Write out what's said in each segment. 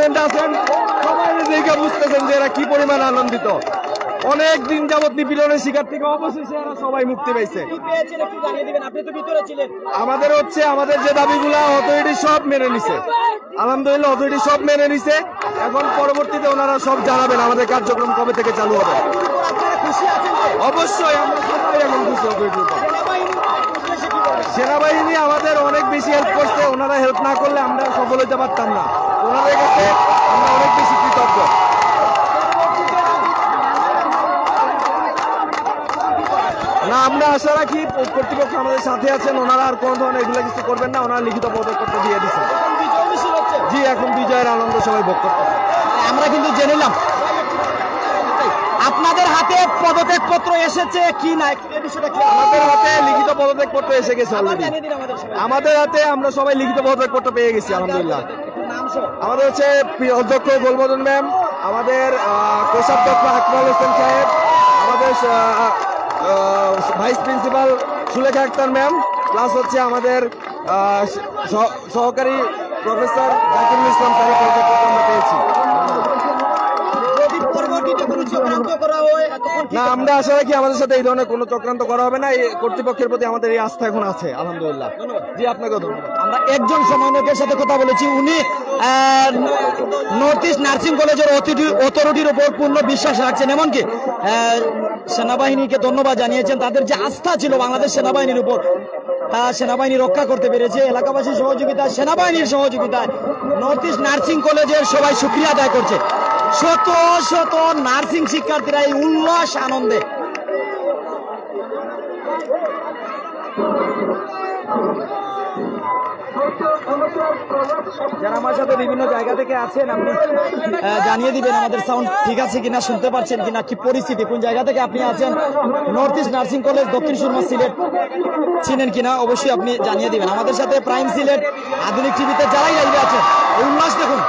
Student আছেন সবাই দেখে বুঝতেছেন যে এরা কি পরিমাণ আনন্দিত। অনেক দিন যাবৎ নিপীড়নের শিকার থেকে অবশেষে এরা সবাই মুক্তি পেয়েছে। আমাদের হচ্ছে আমাদের যে দাবিগুলা অথরিটি সব মেনে নিছে, আলহামদুলিল্লাহ অথরিটি সব মেনে নিছে। এখন পরবর্তীতে ওনারা সব জানাবেন আমাদের কার্যক্রম কবে থেকে চালু হবে। অবশ্যই আমরা সবাই এখন খুশি অথরিটির উপর। সেনাবাহিনী আমাদের অনেক বেশি হেল্প করছে, ওনারা হেল্প না করলে আমরা সফল হতে পারতাম না। ওনাদের কাছে আমরা অনেক বেশি কৃতজ্ঞ। না, আমরা আশা রাখি কর্তৃপক্ষ আমাদের সাথে আছেন, ওনারা আর কোনো ধরনের এগুলো কিছু করবেন না। ওনারা লিখিত পদক্ষেপ দিয়ে দিচ্ছেন। জি, এখন বিজয়ের আনন্দ সবাই ভোগ করতেছে। আমরা কিন্তু জেনে নিলাম আপনাদের হাতে পদত্যাগপত্র এসেছে কি না, আমাদের হাতে লিখিত পদত্যাগপত্র এসে গেছে অলরেডি। আমাদের হাতে আমরা সবাই লিখিত পদত্যাগপত্র পেয়ে গেছি আলহামদুলিল্লাহ। আমাদের হচ্ছে অধ্যক্ষ গোলমদন ম্যাম, আমাদের কোষাধ্যক্ষ আকমল হোসেন সাহেব, আমাদের vice principal Sulekha Akhtar ma'am, plus হচ্ছে আমাদের সহকারী প্রফেসর জাকিরুল ইসলাম স্যারের পদত্যাগপত্র আমরা পেয়েছি। না, আমরা আশা রাখি আমাদের সাথে এই ধরনের কোনো চক্রান্ত করা হবে না। এই কর্তৃপক্ষের প্রতি আমাদের এই আস্থা এখন আছে আলহামদুলিল্লাহ। জি, আপনাকে ধন্যবাদ। আমরা একজন সমন্বয়কের সাথে কথা বলেছি, উনি নর্থ ইস্ট নার্সিং কলেজের অথরিটির উপর পূর্ণ বিশ্বাস রাখছেন, এমনকি সেনাবাহিনীকে ধন্যবাদ জানিয়েছেন। তাদের যে আস্থা ছিল বাংলাদেশ সেনাবাহিনীর উপর, সেনাবাহিনী রক্ষা করতে পেরেছে। এলাকাবাসীর সহযোগিতা, সেনাবাহিনীর সহযোগিতায় নর্থ ইস্ট নার্সিং কলেজের সবাই শুকরিয়া আদায় করছে। শত শত নার্সিং শিক্ষার্থীরা এই উল্লাস আনন্দে। যারা আমার সাথে বিভিন্ন জায়গা থেকে আছেন, আপনি জানিয়ে দিবেন আমাদের সাউন্ড ঠিক আছে কিনা, শুনতে পাচ্ছেন কিনা, কি পরিস্থিতি, কোন জায়গা থেকে আপনি আছেন। North east nursing college, Dakshin Surma, Sylhet চিনেন কিনা অবশ্যই আপনি জানিয়ে দিবেন। আমাদের সাথে প্রাইম সিলেট, আধুনিক টিভিতে যারাই লাইভে আছেন, এই উল্লাস দেখুন।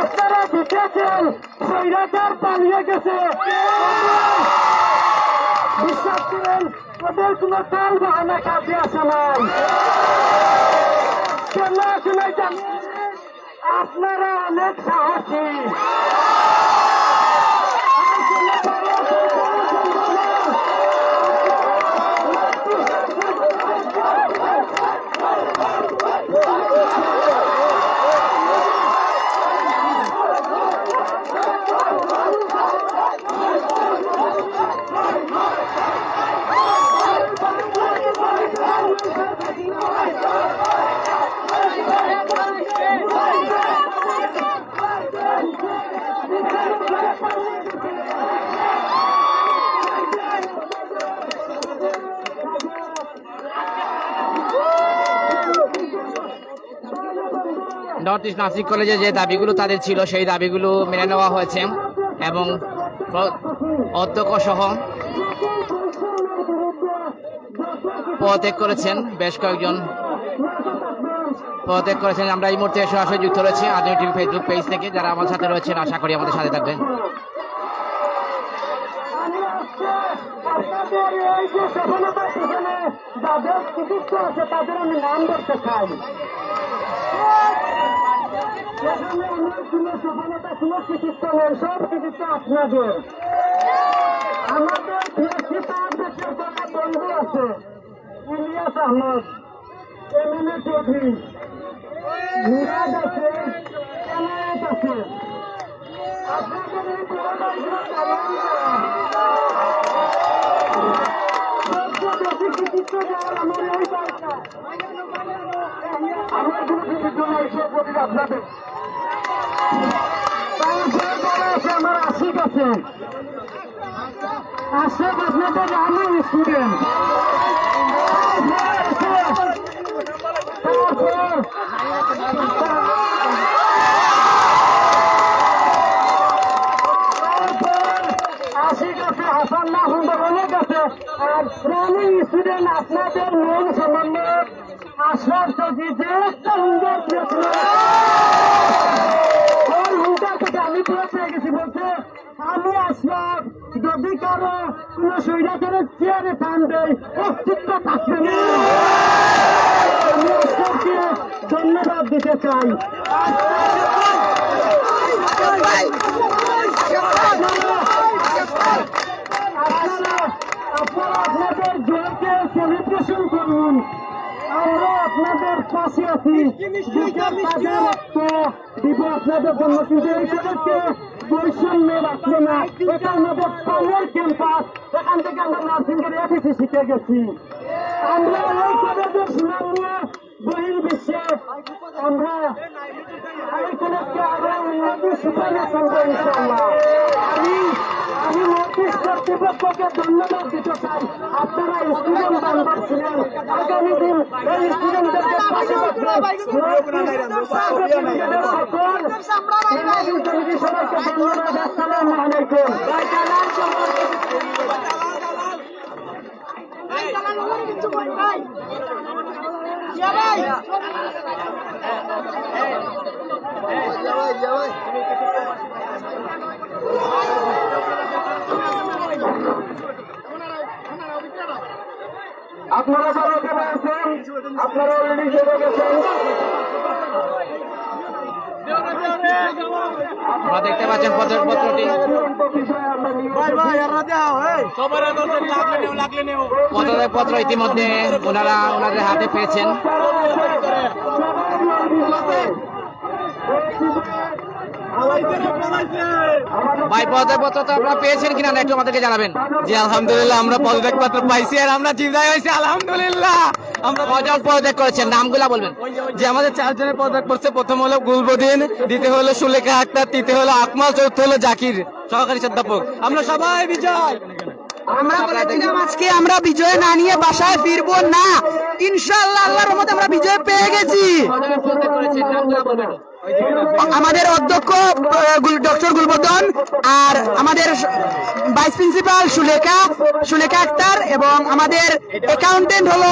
আপনারা জিতেছেন, স্বৈরাচার পালিয়ে গেছে। বিশ্বাস করেন ওদের কোন চাল বাহানা কাজে আসে নাই। কেন আসলে জানেন, আপনারা অনেক সাহসী। নর্থ ইস্ট নার্সিং কলেজে যে দাবিগুলো তাদের ছিল সেই দাবিগুলো মেনে নেওয়া হয়েছে এবং অধ্যক্ষ সহ পদত্যাগ করেছেন, বেশ কয়েকজন পদত্যাগ করেছেন। আমরা এই মুহূর্তে সরাসরি যুক্ত রয়েছি আধুনিক টিভি ফেসবুক পেজ থেকে। যারা আমার সাথে রয়েছেন আশা করি আমাদের সাথে থাকবেন। যাদের চিকিৎসা আছে তাদের আমি নাম ধরতে চাই। সেখানে আমার কোনো সফলতা, কোনো চিকিৎসা নেই, সব চিকিৎসা আপনাদের। আমাদের দেশের কথা বন্ধু আছে, ইলিয়াস আহমদ, এমএনএ চৌধুরী, মিরাজ আছে, এনায়েত আছে। আপনাদের এই করোনাগুলো চালান বেশি চিকিৎসা দেওয়ার আমার এই দরকার। আমার কোনো চিকিৎসা নাই, সব প্রতি আপনাদের। তারপরে পরে আছে আমার আশিক আছে, আশিক আপনাদের আমি স্টুডেন্ট। আশিক আছে, হাসান মাহমুদ অনেক আছে। আর ট্রেনিং স্টুডেন্ট আপনাদের মেন সমন্বয় আশরাফ চৌধুরী, যে একটা সুন্দর দেয় অস্তিত্ব থাকবে না। আমি আপনাকে ধন্যবাদ দিতে চাই। আপনারা আপনাদের জয়কে সেলিব্রেশন করুন। আমরা আপনাদের পাশে আছি, দিব আপনাদের জন্য, কিন্তু এইটাকে বৈষম্য রাখবে না। এটা আমাদের প্রাণের ক্যাম্পাস, এখান থেকে আমরা নার্সিংয়ের এফিসি শিখে গেছি। আমরা এই কলেজের সুনাম নিয়ে বহির্বিশ্বে আমরা এই কলেজকে আরো উন্নতির সুপারিশ করবো ইনশাআল্লাহ। আমি নোটিশ কর্তৃপক্ষকে ধন্যবাদ দিতে চাই। আপনারা স্টুডেন্ট বান্ধব ছিলেন, আগামী দিন এই স্টুডেন্টদেরকে পাশে রাখবেন। সবাইকে ধন্যবাদ। আসসালামু আলাইকুম। আপনারা যারা এখানে আছেন, আপনারা অলরেডি জেনে গেছেন। আপনারা দেখতে পাচ্ছেন পদকপত্রটি। পদকপত্র ইতিমধ্যে ওনারা ওনাদের হাতে পেয়েছেন। ভাই পদকপত্র তো আপনারা পেয়েছেন কিনা একটু আমাদেরকে জানাবেন। জি আলহামদুলিল্লাহ, আমরা পদকপত্র পাইছি আর আমরা জিতাই হয়েছি আলহামদুলিল্লাহ। আমরা কজন পদক করেছেন নামগুলা বলবেন। যে আমাদের 4 জনের পদক করছে। প্রথম হলো গুলবদিন, দ্বিতীয় হলো সুলেখা আক্তার, তৃতীয় হলো আকমাল, চতুর্থ হলো জাকির সহকারী অধ্যাপক। আমরা সবাই বিজয়। আমরা বলেছিলাম আজকে আমরা বিজয় না নিয়ে বাসায় ফিরবো না, ইনশাআল্লাহ আল্লাহর রহমতে আমরা বিজয় পেয়ে গেছি। আমাদের অধ্যক্ষ ডক্টর গুলবদন, আর আমাদের ভাইস প্রিন্সিপাল সুলেখা আক্তার, এবং আমাদের অ্যাকাউন্টেন্ট হলো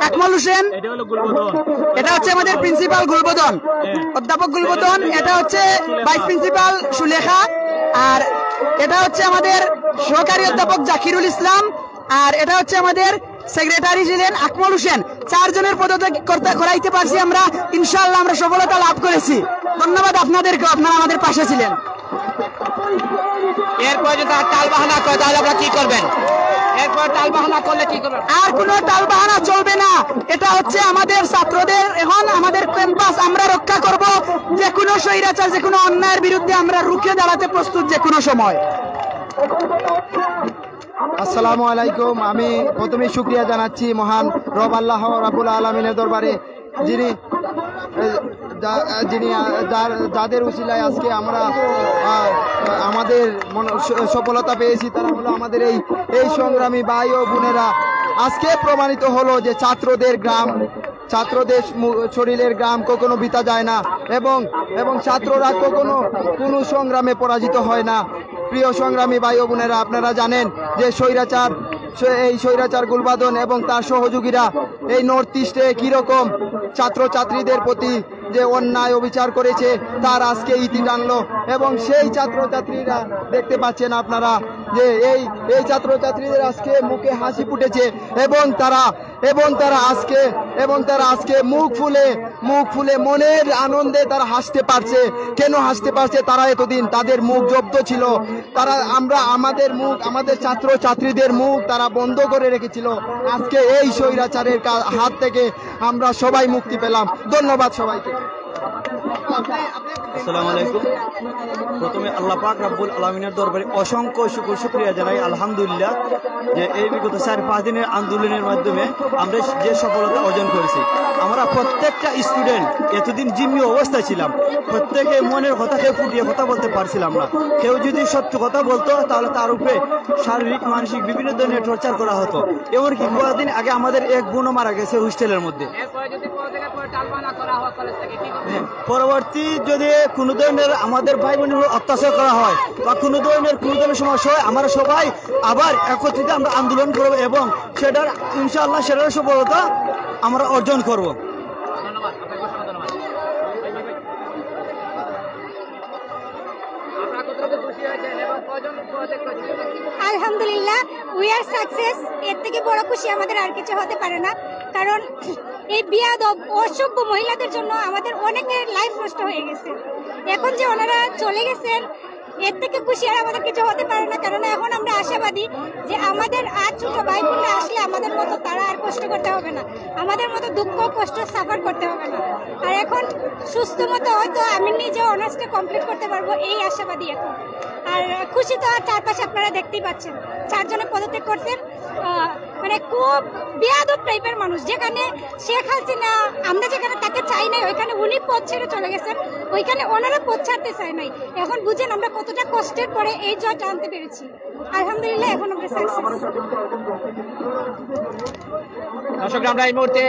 আকমল হোসেন। এটা হচ্ছে আমাদের প্রিন্সিপাল গুলবদন, অধ্যাপক গুলবদন। এটা হচ্ছে ভাইস প্রিন্সিপাল সুলেখা, আর এটা হচ্ছে আমাদের সহকারী অধ্যাপক জাকিরুল ইসলাম, আর এটা হচ্ছে আমাদের সেক্রেটারি ছিলেন আকমল হোসেন। 4 জনের পদত্যাগ করাইতে পারছি আমরা, ইনশাআল্লাহ আমরা সফলতা লাভ করেছি। ধন্যবাদ আপনাদেরকে, আপনারা আমাদের পাশে ছিলেন। এরপর যদি টাল বাহানা করে তাহলে আপনারা কি করবেন? এরপর টাল বাহানা করলে কি করবেন? আর কোনো টাল বাহানা চলবে না। এটা হচ্ছে আমাদের ছাত্রদের, এখন আমাদের ক্যাম্পাস আমরা রক্ষা করব। যে কোনো স্বৈরাচার, যে কোনো অন্যায়ের বিরুদ্ধে আমরা রুখে দাঁড়াতে প্রস্তুত যে কোনো সময়। আসসালামু আলাইকুম। আমি প্রথমেই শুকরিয়া জানাচ্ছি মহান রব আল্লাহ রাব্বুল আলামিনের দরবারে, যিনি যাদের উসিলায় আজকে আমরা আমাদের সফলতা পেয়েছি। তারা হলো আমাদের এই সংগ্রামী ভাই ও বোনেরা। আজকে প্রমাণিত হলো যে ছাত্রদের শরীরের গ্রাম কখনো বিতা যায় না, এবং ছাত্ররা কখনো কোনো সংগ্রামে পরাজিত হয় না। প্রিয় সংগ্রামী ভাই ও বোনেরা, আপনারা জানেন যে স্বৈরাচার গুলবাদন এবং তার সহযোগীরা এই নর্থ ইস্টে কিরকম ছাত্রছাত্রীদের প্রতি যে অন্যায় অবিচার করেছে তার আজকে ইতি টানলো। এবং সেই ছাত্রছাত্রীরা দেখতে পাচ্ছেন আপনারা যে এই ছাত্রছাত্রীদের আজকে মুখে হাসি ফুটেছে, এবং তারা আজকে মুখ ফুলে মনের আনন্দে তারা হাসতে পারছে। কেন হাসতে পারছে? তারা এতদিন তাদের মুখ জব্দ ছিল, আমাদের ছাত্রছাত্রীদের মুখ তারা বন্ধ করে রেখেছিল। আজকে এই স্বৈরাচারের হাত থেকে আমরা সবাই মুক্তি পেলাম। ধন্যবাদ সবাইকে। আসসালামু আলাইকুম। প্রথমে আল্লাহ পাক রাব্বুল আলামিনের দরবারে অসংখ্য শুকরিয়া জানাই আলহামদুলিল্লাহ, যে এই বিগত 4-5 দিনের আন্দোলনের মাধ্যমে আমরা যে সফলতা অর্জন করেছি। আমরা প্রত্যেকটা স্টুডেন্ট এতদিন জিম্মি অবস্থায় ছিলাম, প্রত্যেকে মনের কথাকে ফুটিয়ে কথা বলতে পারছিলাম না। কেউ যদি সত্য কথা বলতো তাহলে তার উপরে শারীরিক মানসিক বিভিন্ন ধরনের টর্চার করা হতো। এমনকি কয়েকদিন আগে আমাদের এক বোনও মারা গেছে হোস্টেলের মধ্যে। পরবর্তী যদি কোনো ধরনের আমাদের ভাই বোনের অত্যাচার করা হয় বা কোনো ধরনের সমস্যা হয়, আমরা সবাই আবার একত্রিত আমরা আন্দোলন করব এবং সেটার ইনশাআল্লাহ সেটার সফলতা আমরা অর্জন করব। আলহামদুলিল্লাহ আলহামদুলিল্লাহ উই আর সাকসেস। এর থেকে বড় খুশি আমাদের আর কিছু হতে পারে না, কারণ এই বিয়াদব অসভ্য মহিলাদের জন্য আমাদের অনেকের লাইফ নষ্ট হয়ে গেছে। এখন যে ওনারা চলে গেছেন, এর থেকে খুশি আর আমাদের কিছু হতে পারে না, কারণ এখন আমরা আশাবাদী যে আমাদের আর ছোট ভাই বোনরা আসলে আমাদের মতো তারা আর কষ্ট করতে হবে না, আমাদের মতো দুঃখ কষ্ট সাফার করতে হবে না। আর এখন সুস্থ মতো হয়তো আমি নিজে অনার্সটা কমপ্লিট করতে পারবো, এই আশাবাদী এখন। আর খুশি তো আর চারপাশে আপনারা দেখতেই পাচ্ছেন, 4 জনে পদত্যাগ করছেন। মানে খুব বেয়াদব টাইপের মানুষ, যেখানে শেখ হাসিনা আমরা যেখানে তাকে চাই নাই ওইখানে উনি পদ ছেড়ে চলে গেছেন, ওইখানে ওনারা পদ ছাড়তে চায় নাই। এখন বুঝেন আমরা কতটা কষ্টের পরে এই জয়টা আনতে পেরেছি। আলহামদুলিল্লাহ এখন আমরা সাকসেস। দর্শক, আমরা এই মুহূর্তে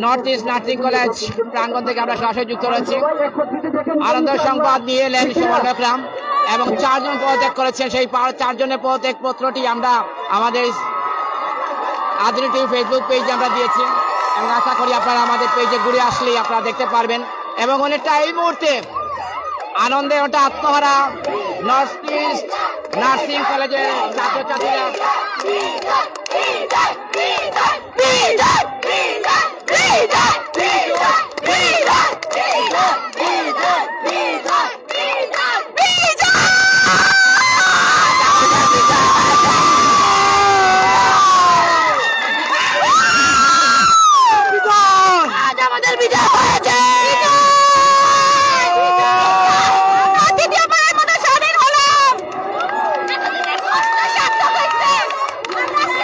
নর্থ ইস্ট নার্সিং কলেজ প্রাঙ্গণ থেকে আমরা সরাসরি যুক্ত রয়েছি। আনন্দ সংবাদ নিয়ে এলেন সমন্বয়করা এবং 4 জন পদত্যাগ করেছেন। সেই 4 জনের পদত্যাগ পত্রটি আমরা আমাদের আধুনিক টিভি ফেসবুক পেজে আমরা দিয়েছি এবং আশা করি আপনারা আমাদের পেজে ঘুরে আসলেই আপনারা দেখতে পারবেন। এবং অনেকটা এই মুহূর্তে আনন্দে ওটা আত্মহারা নর্থ ইস্ট নার্সিং কলেজের ছাত্রছাত্রীরা আমাদের বিজয় হয়েছে। দ্বিতীয়বারের মতো স্বাধীন হলাম।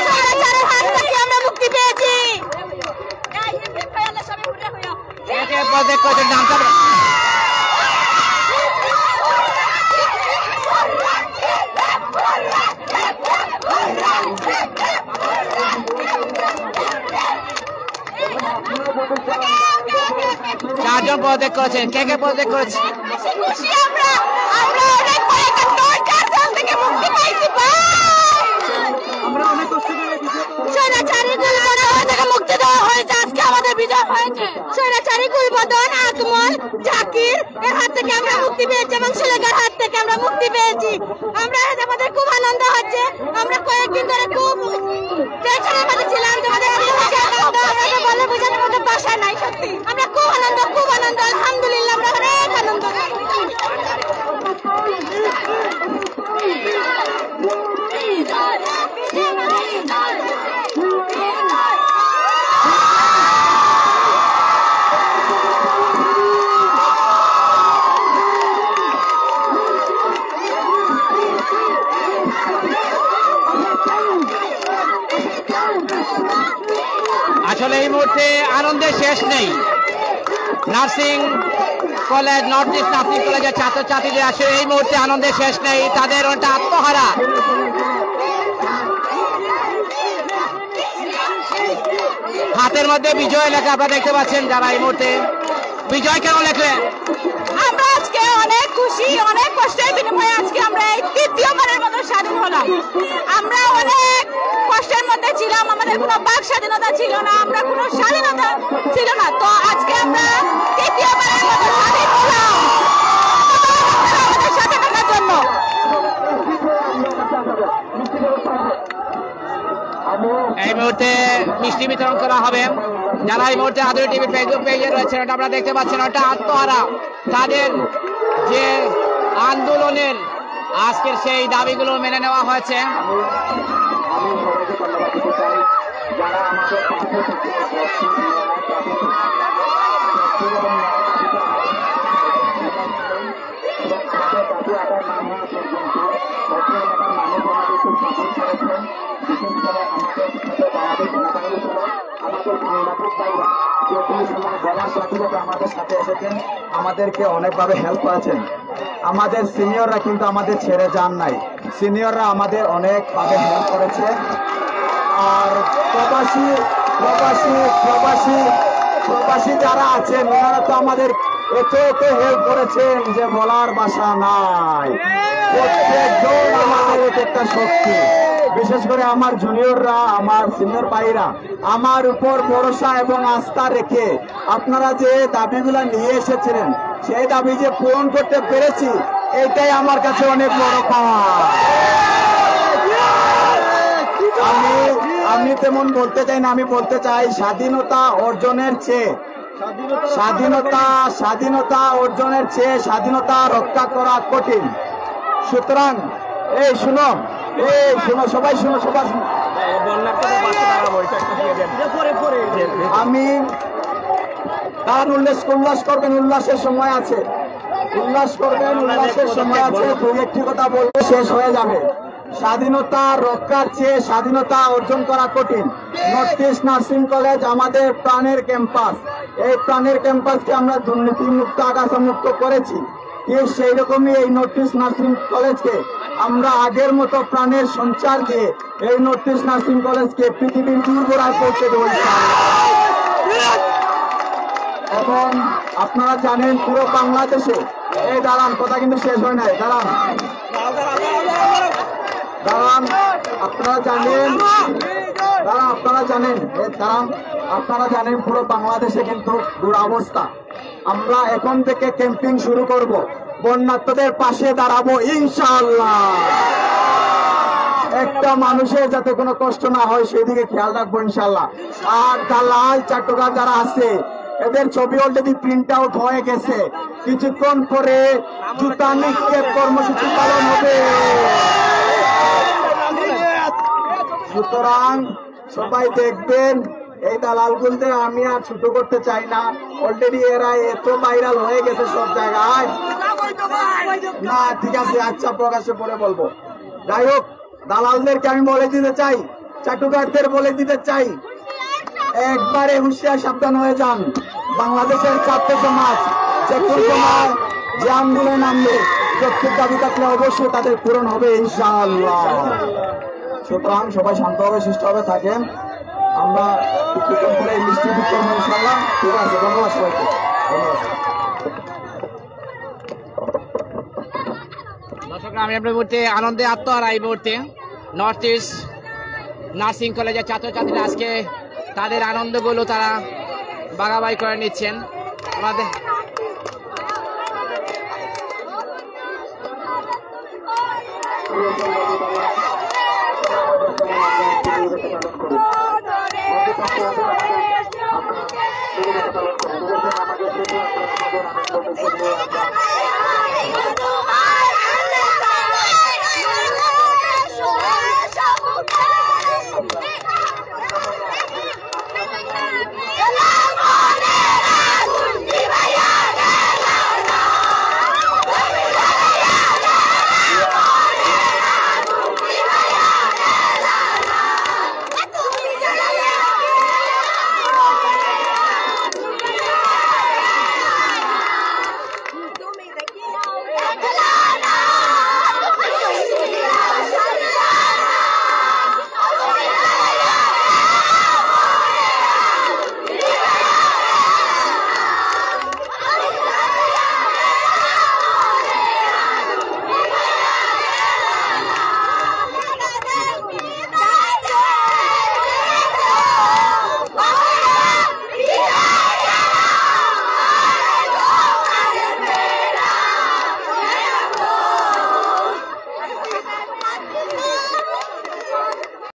স্বৈরাচারের হাত থেকে আমরা মুক্তি পেয়েছি। পদত্যাগ করেছেন নামটা 4 জন পদত্যাগ করেছেন। কে পদত্যাগ করেছে? খুশি আমরা অনেক পরে একটা টর্চার জেল থেকে মুক্তি পাইছি ভাই। আমরা অনেক কষ্ট করে স্বৈরাচারী কুলবদন থেকে মুক্তি দেওয়া হয়েছে, আজকে আমাদের বিজয় হয়েছে। স্বৈরাচারী কুলবদন আকমল জাকির এর হাত থেকে আমরা মুক্তি পেয়েছি এবং সুলেখার হাত থেকে আমরা মুক্তি পেয়েছি। আমরা আমাদের খুব আনন্দ হচ্ছে। আমরা কয়েকদিন ধরে খুব টেনশনের মধ্যে ছিলাম, আমাদের আমরা বলে বোঝানোর মতো ভাষা নাই। সত্যি আমরা খুব আনন্দ আলহামদুলিল্লাহ, আমরা অনেক আনন্দ। আসলে এই মুহূর্তে আনন্দের শেষ নেই। Nursing college north east nursing কলেজের ছাত্রছাত্রীদের আসলে এই মুহূর্তে আনন্দের শেষ নেই, তাদের ওটা আত্মহারা। হাতের মধ্যে বিজয় লেখা আপনারা দেখতে পাচ্ছেন। যারা এই মুহূর্তে বিজয় কেন লেখলেন? আমরা আজকে অনেক খুশি, অনেক কষ্টের বিনিময়ে আজকে আমরা এই 3য়বারের মতো স্বাধীন হলাম। আমরা অনেক কষ্টের মধ্যে ছিলাম, আমাদের কোনো বাক স্বাধীনতা ছিল না, আমরা কোনো স্বাধীনতা ছিল না। তো আজকে আমরা 3য়বারের মতো স্বাধীন হলাম আমাদের সাথে থাকার জন্য। এই মুহূর্তে মিষ্টি বিতরণ করা হবে। যারা এই মুহূর্তে আধুনিক টিভি ফেসবুক পেজে রয়েছেন, ওটা আপনারা দেখতে পাচ্ছেন, ওটা আত্মহারা। তাদের যে আন্দোলনের আজকের সেই দাবিগুলো মেনে নেওয়া হয়েছে। আমাদের সাথে এসেছেন, আমাদেরকে অনেকভাবে হেল্প করেছেন। আমাদের সিনিয়ররা কিন্তু আমাদের ছেড়ে যান নাই, সিনিয়ররা আমাদের অনেকভাবে হেল্প করেছে। আর প্রবাসী যারা আছেন ওনারা তো আমাদের এত হেল্প করেছেন যে বলার ভাষা নাই। প্রত্যেকজন আমাদের একটা শক্তি। বিশেষ করে আমার জুনিয়ররা, আমার সিনিয়র ভাইরা আমার উপর ভরসা এবং আস্থা রেখে আপনারা যে দাবিগুলো নিয়ে এসেছিলেন সেই দাবি যে পূরণ করতে পেরেছি, এটাই আমার কাছে অনেক বড় পাওয়া। আমি তেমন বলতে চাই না, আমি বলতে চাই স্বাধীনতা অর্জনের চেয়ে স্বাধীনতা অর্জনের চেয়ে স্বাধীনতা রক্ষা করা কঠিন। সুতরাং এই শুনো সবাই শুনো। আমি কারণ উল্লাস করবেন, উল্লাসের সময় আছে, উল্লাসের সময় আছে। দুই একটি কথা বলবো, শেষ হয়ে যাবে। স্বাধীনতা রক্ষার চেয়ে স্বাধীনতা অর্জন করা কঠিন। নর্থ ইস্ট নার্সিং কলেজ আমাদের প্রাণের ক্যাম্পাস। এই প্রাণের ক্যাম্পাসকে আমরা দুর্নীতি মুক্ত, আগাছা মুক্ত করেছি। ঠিক সেই রকমই এই নর্থ ইস্ট নার্সিং কলেজকে আমরা আগের মতো প্রাণের সঞ্চার দিয়ে এই নর্থ ইস্ট নার্সিং কলেজকে পৃথিবীর দূরগোড়ায় পৌঁছে দেব। এবং আপনারা জানেন পুরো বাংলাদেশে, এই দাঁড়ান, কথা কিন্তু শেষ হয় নাই, দাঁড়ান, আপনারা জানেন পুরো বাংলাদেশে কিন্তু দুরবস্থা। আমরা এখন থেকে ক্যাম্পিং শুরু করব, বন্যার্তদের পাশে দাঁড়াবো ইনশাআল্লাহ। একটা মানুষের যাতে কোনো কষ্ট না হয় সেই দিকে খেয়াল রাখবো ইনশাআল্লাহ। আর দালাল চট্টগ্রাম যারা আছে, এদের ছবি অলরেডি প্রিন্ট আউট হয়ে গেছে। কিছুক্ষণ পরে জুতা নিক্ষেপ কর্মসূচি পালন হবে। সুতরাং সবাই দেখবেন, এই দালালগুলদের আমি আর ছোট করতে চাই না, অলরেডি এরা এত ভাইরাল হয়ে গেছে সব জায়গায়। না ঠিক আছে, আচ্ছা প্রকাশ্যে পরে বলবো। যাই হোক, দালালদেরকে আমি বলে দিতে চাই, চাটুকারদের বলে দিতে চাই, একবারে হুঁশিয়ার সাবধান হয়ে যান। বাংলাদেশের ছাত্র সমাজ যে কোন সময় যে আন্দোলন নামবে, প্রত্যেক দাবি থাকলে অবশ্যই তাদের পূরণ হবে ইনশাআল্লাহ। সুতরাং সবাই শান্তভাবে সুষ্ঠুভাবে থাকেন। আমরা কিছুক্ষণ পরে এই মিষ্টি বিতরণ করবো ইনশাআল্লাহ। ঠিক আছে, ধন্যবাদ সবাইকে, ধন্যবাদ। দর্শকরা, আমি আপনার মুহূর্তে আনন্দে আত্মহারা। এই মুহূর্তে নর্থ ইস্ট নার্সিং কলেজের ছাত্রছাত্রীরা আজকে তাদের আনন্দগুলো তারা ভাগাভাগি করে নিচ্ছেন। আমাদের Oh,